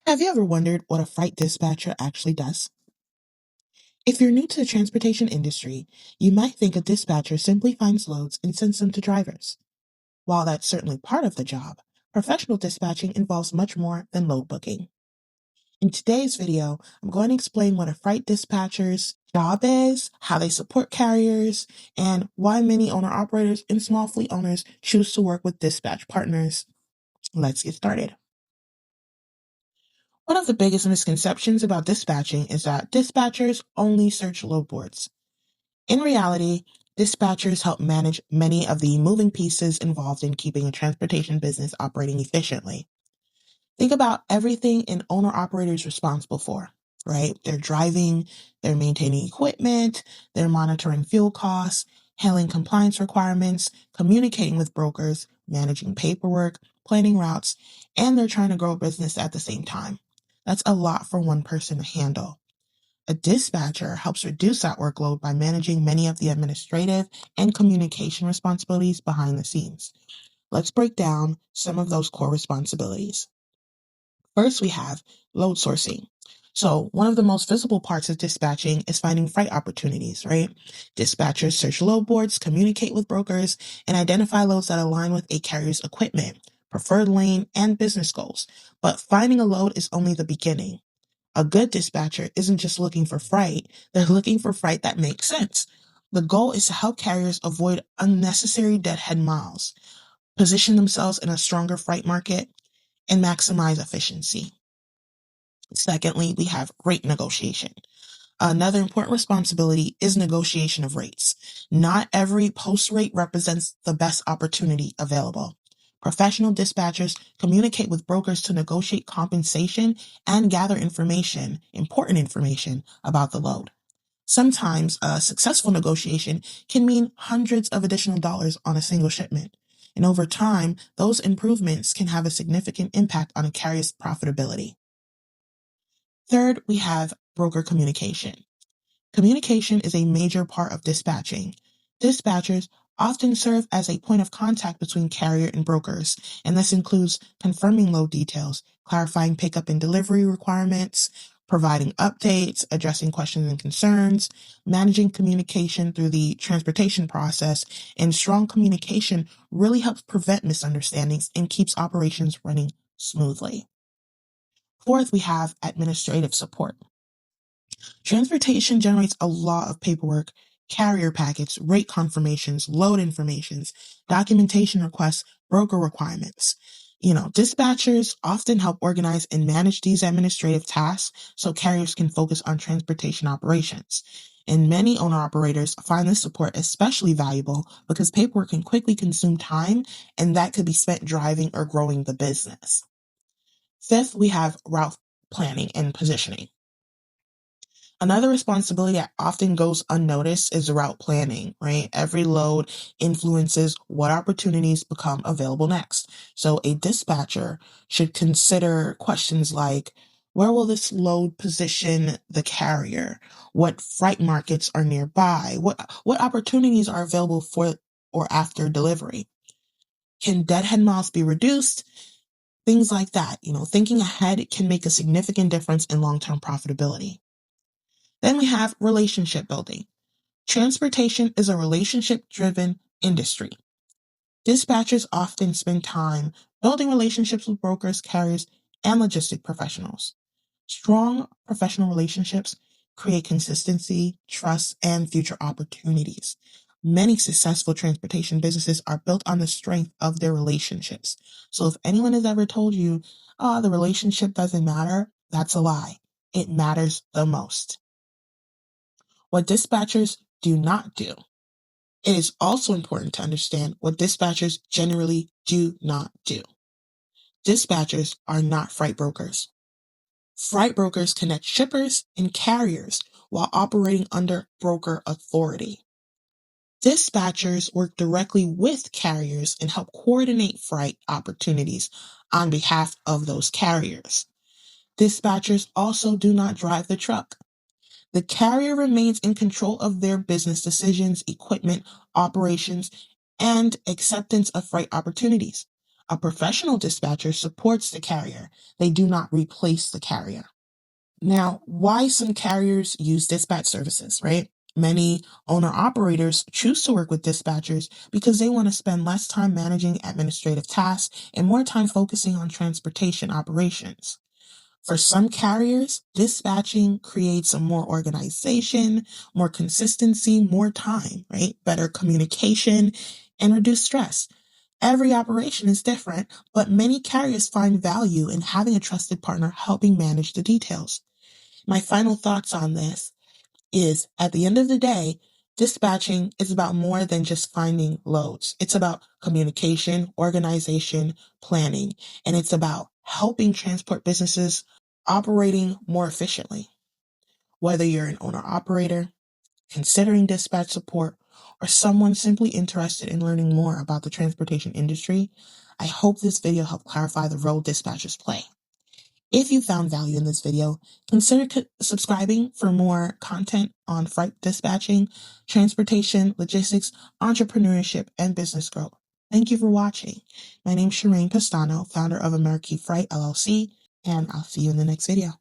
Have you ever wondered what a freight dispatcher actually does? If you're new to the transportation industry, you might think a dispatcher simply finds loads and sends them to drivers. While that's certainly part of the job, professional dispatching involves much more than load booking. In today's video, I'm going to explain what a freight dispatcher's job is, how they support carriers, and why many owner-operators and small fleet owners choose to work with dispatch partners. Let's get started. One of the biggest misconceptions about dispatching is that dispatchers only search load boards. In reality, dispatchers help manage many of the moving pieces involved in keeping a transportation business operating efficiently. Think about everything an owner-operator is responsible for, right? They're driving, they're maintaining equipment, they're monitoring fuel costs, handling compliance requirements, communicating with brokers, managing paperwork, planning routes, and they're trying to grow a business at the same time. That's a lot for one person to handle. A dispatcher helps reduce that workload by managing many of the administrative and communication responsibilities behind the scenes. Let's break down some of those core responsibilities. First, we have load sourcing. So one of the most visible parts of dispatching is finding freight opportunities, right? Dispatchers search load boards, communicate with brokers, and identify loads that align with a carrier's equipment, preferred lane, and business goals. But finding a load is only the beginning. A good dispatcher isn't just looking for freight, they're looking for freight that makes sense. The goal is to help carriers avoid unnecessary deadhead miles, position themselves in a stronger freight market, and maximize efficiency. Secondly, we have rate negotiation. Another important responsibility is negotiation of rates. Not every post rate represents the best opportunity available. Professional dispatchers communicate with brokers to negotiate compensation and gather information, important information about the load. Sometimes a successful negotiation can mean hundreds of additional dollars on a single shipment. And over time, those improvements can have a significant impact on a carrier's profitability. Third, we have broker communication. Communication is a major part of dispatching. Dispatchers often serve as a point of contact between carrier and brokers, and this includes confirming load details, clarifying pickup and delivery requirements, providing updates, addressing questions and concerns, managing communication through the transportation process, and strong communication really helps prevent misunderstandings and keeps operations running smoothly. Fourth, we have administrative support. Transportation generates a lot of paperwork, carrier packets, rate confirmations, load informations, documentation requests, broker requirements. Dispatchers often help organize and manage these administrative tasks so carriers can focus on transportation operations. And many owner operators find this support especially valuable because paperwork can quickly consume time and that could be spent driving or growing the business. Fifth, we have route planning and positioning. Another responsibility that often goes unnoticed is route planning, right? Every load influences what opportunities become available next. So a dispatcher should consider questions like, where will this load position the carrier? What freight markets are nearby? What opportunities are available for or after delivery? Can deadhead miles be reduced? Things like that. Thinking ahead can make a significant difference in long-term profitability. Then we have relationship building. Transportation is a relationship-driven industry. Dispatchers often spend time building relationships with brokers, carriers, and logistic professionals. Strong professional relationships create consistency, trust, and future opportunities. Many successful transportation businesses are built on the strength of their relationships. So if anyone has ever told you, the relationship doesn't matter, that's a lie. It matters the most. What dispatchers do not do. It is also important to understand what dispatchers generally do not do. Dispatchers are not freight brokers. Freight brokers connect shippers and carriers while operating under broker authority. Dispatchers work directly with carriers and help coordinate freight opportunities on behalf of those carriers. Dispatchers also do not drive the truck. The carrier remains in control of their business decisions, equipment, operations, and acceptance of freight opportunities. A professional dispatcher supports the carrier. They do not replace the carrier. Now, why some carriers use dispatch services, right? Many owner-operators choose to work with dispatchers because they want to spend less time managing administrative tasks and more time focusing on transportation operations. For some carriers, dispatching creates a more organization, more consistency, more time, right? Better communication and reduced stress. Every operation is different, but many carriers find value in having a trusted partner helping manage the details. My final thoughts on this is at the end of the day, dispatching is about more than just finding loads. It's about communication, organization, planning, and it's about helping transport businesses operating more efficiently. Whether you're an owner operator, considering dispatch support, or someone simply interested in learning more about the transportation industry, I hope this video helped clarify the role dispatchers play. If you found value in this video, consider subscribing for more content on freight dispatching, transportation, logistics, entrepreneurship, and business growth. Thank you for watching. My name is Shireen Pastano, founder of Amerikee Freight LLC, and I'll see you in the next video.